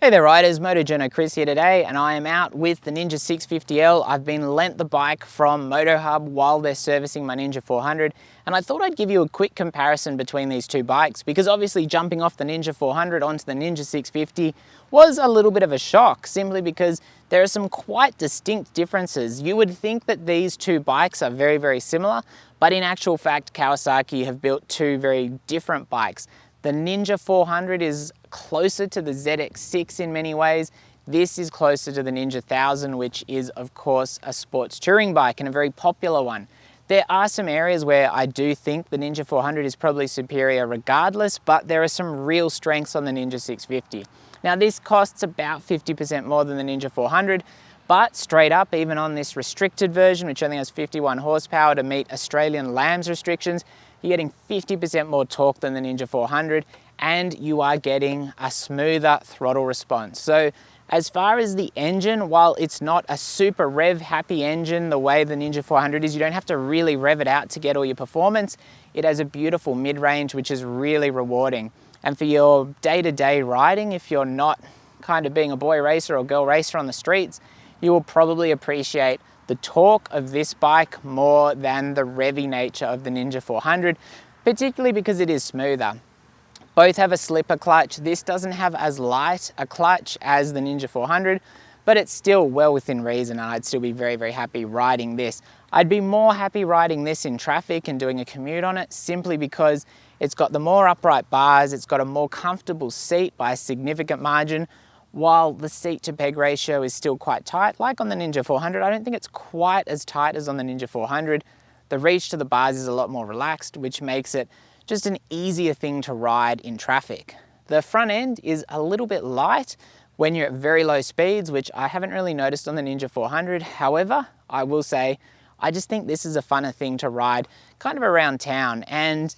Hey there riders, Moto Journo Kris here today, and I am out with the Ninja 650L. I've been lent the bike from Moto Hub while they're servicing my Ninja 400, and I thought I'd give you a quick comparison between these two bikes because obviously jumping off the Ninja 400 onto the Ninja 650 was a little bit of a shock, simply because there are some quite distinct differences. You would think that these two bikes are very, very similar, but in actual fact, Kawasaki have built two very different bikes. The Ninja 400 is closer to the ZX6 in many ways. This is closer to the Ninja 1000, which is of course a sports touring bike and a very popular one. There are some areas where I do think the Ninja 400 is probably superior regardless, but there are some real strengths on the Ninja 650. Now this costs about 50% more than the Ninja 400, but straight up, even on this restricted version, which only has 51 horsepower to meet Australian LAMS restrictions, you're getting 50% more torque than the Ninja 400, and you are getting a smoother throttle response. So as far as the engine, while it's not a super rev happy engine the way the Ninja 400 is, you don't have to really rev it out to get all your performance. It has a beautiful mid-range, which is really rewarding. And for your day-to-day riding, if you're not kind of being a boy racer or girl racer on the streets, you will probably appreciate the torque of this bike more than the revvy nature of the Ninja 400, particularly because it is smoother. Both have a slipper clutch. This doesn't have as light a clutch as the Ninja 400, but it's still well within reason, and I'd still be very, very happy riding this. I'd be more happy riding this in traffic and doing a commute on it, simply because it's got the more upright bars, it's got a more comfortable seat by a significant margin, while the seat to peg ratio is still quite tight. Like on the Ninja 400, I don't think it's quite as tight as on the Ninja 400. The reach to the bars is a lot more relaxed, which makes it just an easier thing to ride in traffic. The front end is a little bit light when you're at very low speeds, which I haven't really noticed on the Ninja 400. However, I will say, I just think this is a funner thing to ride kind of around town, and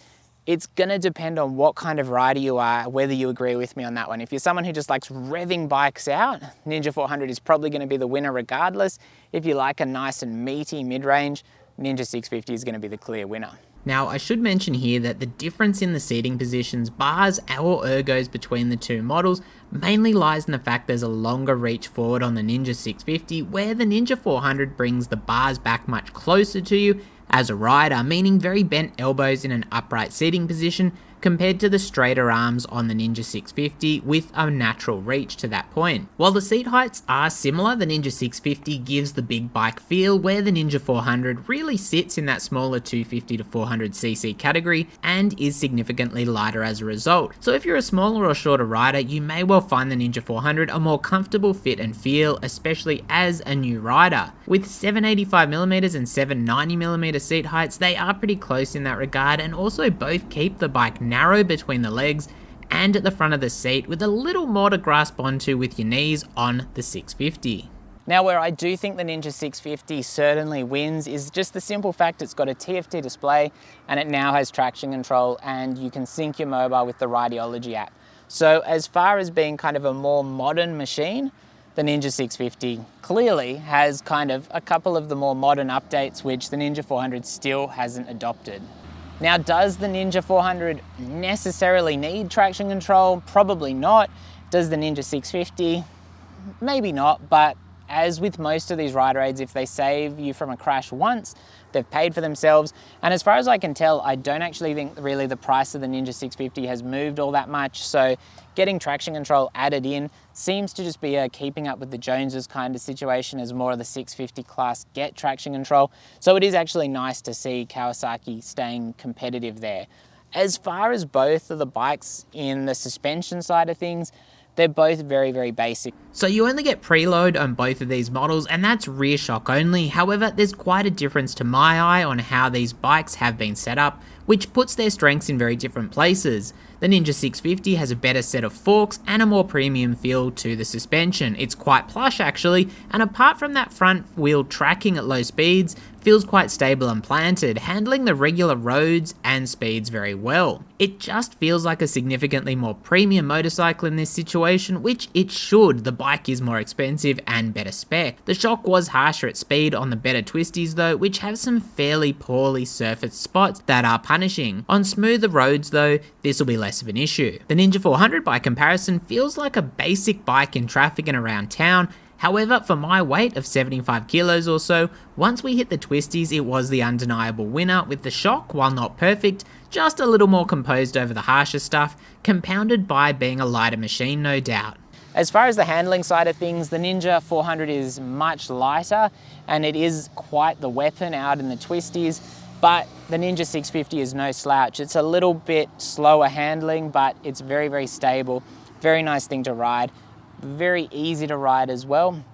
it's gonna depend on what kind of rider you are, whether you agree with me on that one. If you're someone who just likes revving bikes out, Ninja 400 is probably gonna be the winner regardless. If you like a nice and meaty mid-range, Ninja 650 is gonna be the clear winner. Now, I should mention here that the difference in the seating positions, bars or ergos between the two models mainly lies in the fact there's a longer reach forward on the Ninja 650, where the Ninja 400 brings the bars back much closer to you as a rider, meaning very bent elbows in an upright seating position compared to the straighter arms on the Ninja 650 with a natural reach to that point. While the seat heights are similar, the Ninja 650 gives the big bike feel, where the Ninja 400 really sits in that smaller 250 to 400cc category and is significantly lighter as a result. So if you're a smaller or shorter rider, you may well find the Ninja 400 a more comfortable fit and feel, especially as a new rider. With 785mm and 790mm seat heights, they are pretty close in that regard, and also both keep the bike narrow between the legs and at the front of the seat, with a little more to grasp onto with your knees on the 650. Now, where I do think the Ninja 650 certainly wins is just the simple fact it's got a TFT display and it now has traction control, and you can sync your mobile with the Rideology app. So as far as being kind of a more modern machine, the Ninja 650 clearly has kind of a couple of the more modern updates which the Ninja 400 still hasn't adopted. Now, does the Ninja 400 necessarily need traction control? Probably not. Does the Ninja 650? Maybe not, but as with most of these rider aids, if they save you from a crash once, they've paid for themselves. And as far as I can tell, I don't actually think really the price of the Ninja 650 has moved all that much. So getting traction control added in seems to just be a keeping up with the Joneses kind of situation, as more of the 650 class get traction control. So it is actually nice to see Kawasaki staying competitive there. As far as both of the bikes in the suspension side of things, they're both very, very basic. So you only get preload on both of these models, and that's rear shock only. However, there's quite a difference to my eye on how these bikes have been set up, which puts their strengths in very different places. The Ninja 650 has a better set of forks and a more premium feel to the suspension. It's quite plush actually, and apart from that front wheel tracking at low speeds, feels quite stable and planted, handling the regular roads and speeds very well. It just feels like a significantly more premium motorcycle in this situation, which it should. The bike is more expensive and better spec. The shock was harsher at speed on the better twisties though, which have some fairly poorly surfaced spots that are punishing. On smoother roads though, this will be less of an issue. The Ninja 400 by comparison feels like a basic bike in traffic and around town. However, for my weight of 75 kilos or so, once we hit the twisties, it was the undeniable winner, with the shock, while not perfect, just a little more composed over the harsher stuff, compounded by being a lighter machine, no doubt. As far as the handling side of things, the Ninja 400 is much lighter and it is quite the weapon out in the twisties, but the Ninja 650 is no slouch. It's a little bit slower handling, but it's very, very stable. Very nice thing to ride. Very easy to ride as well.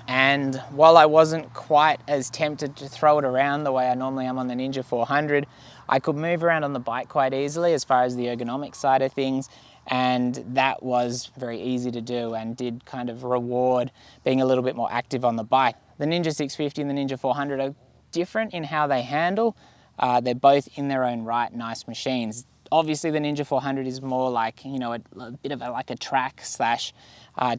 And while I wasn't quite as tempted to throw it around the way I normally am on the Ninja 400, I could move around on the bike quite easily as far as the ergonomic side of things, and that was very easy to do and did kind of reward being a little bit more active on the bike. The Ninja 650 and the Ninja 400 are different in how they handle. They're both in their own right nice machines. Obviously the Ninja 400 is more like, you know, a bit of like a track slash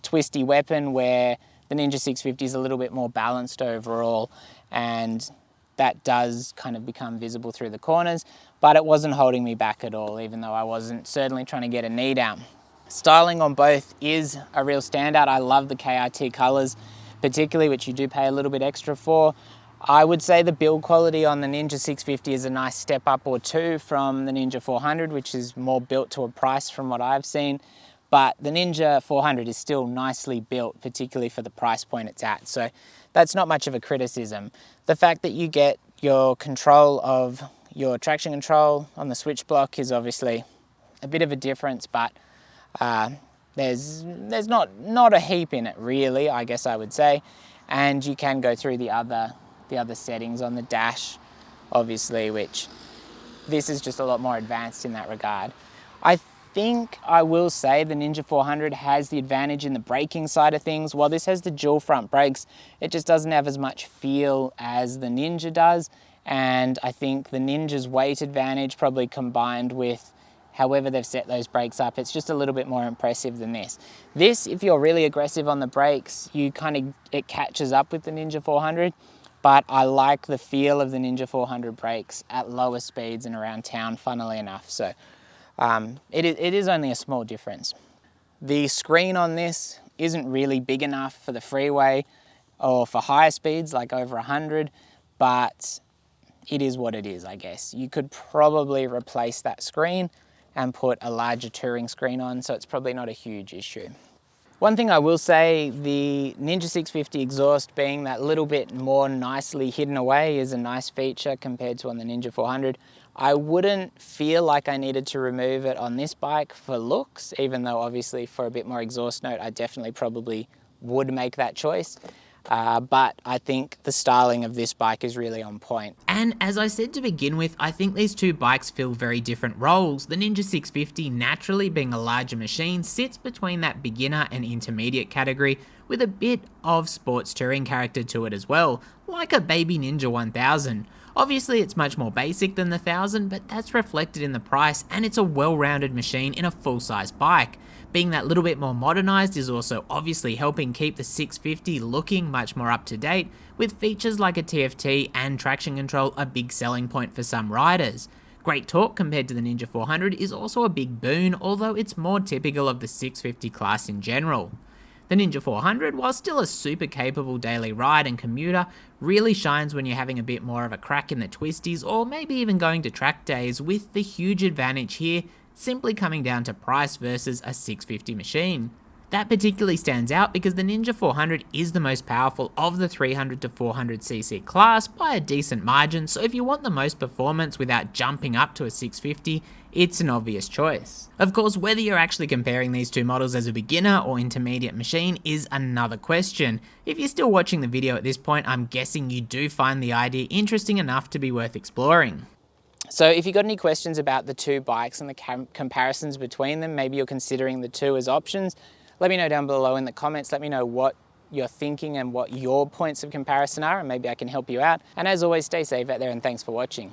twisty weapon, where the Ninja 650 is a little bit more balanced overall, and that does kind of become visible through the corners, but it wasn't holding me back at all, even though I wasn't certainly trying to get a knee down. Styling on both is a real standout. I love the KRT colors particularly, which you do pay a little bit extra for. I would say the build quality on the Ninja 650 is a nice step up or two from the Ninja 400, which is more built to a price from what I've seen. But the Ninja 400 is still nicely built, particularly for the price point it's at. So that's not much of a criticism. The fact that you get your control of your traction control on the switch block is obviously a bit of a difference, but there's not a heap in it really, I guess I would say. And you can go through the other settings on the dash, obviously, which this is just a lot more advanced in that regard. I think I will say the Ninja 400 has the advantage in the braking side of things. While this has the dual front brakes, it just doesn't have as much feel as the Ninja does. And I think the Ninja's weight advantage, probably combined with however they've set those brakes up, it's just a little bit more impressive than this. This, if you're really aggressive on the brakes, it catches up with the Ninja 400. But I like the feel of the Ninja 400 brakes at lower speeds and around town, funnily enough. So it is only a small difference. The screen on this isn't really big enough for the freeway or for higher speeds, like over 100, but it is what it is, I guess. You could probably replace that screen and put a larger touring screen on, so it's probably not a huge issue. One thing I will say, the Ninja 650 exhaust being that little bit more nicely hidden away is a nice feature compared to on the Ninja 400. I wouldn't feel like I needed to remove it on this bike for looks, even though obviously for a bit more exhaust note, I definitely probably would make that choice. But I think the styling of this bike is really on point. And as I said to begin with, I think these two bikes fill very different roles. The Ninja 650, naturally being a larger machine, sits between that beginner and intermediate category with a bit of sports touring character to it as well, like a baby Ninja 1000. Obviously it's much more basic than the 1000, but that's reflected in the price, and it's a well-rounded machine in a full-size bike. Being that little bit more modernized is also obviously helping keep the 650 looking much more up to date, with features like a TFT and traction control a big selling point for some riders. Great torque compared to the Ninja 400 is also a big boon, although it's more typical of the 650 class in general. The Ninja 400, while still a super capable daily ride and commuter, really shines when you're having a bit more of a crack in the twisties or maybe even going to track days, with the huge advantage here simply coming down to price versus a 650 machine. That particularly stands out because the Ninja 400 is the most powerful of the 300 to 400cc class by a decent margin, so if you want the most performance without jumping up to a 650, it's an obvious choice. Of course, whether you're actually comparing these two models as a beginner or intermediate machine is another question. If you're still watching the video at this point, I'm guessing you do find the idea interesting enough to be worth exploring. So if you've got any questions about the two bikes and the comparisons between them, maybe you're considering the two as options, let me know down below in the comments. Let me know what you're thinking and what your points of comparison are, and maybe I can help you out. And as always, stay safe out there, and thanks for watching.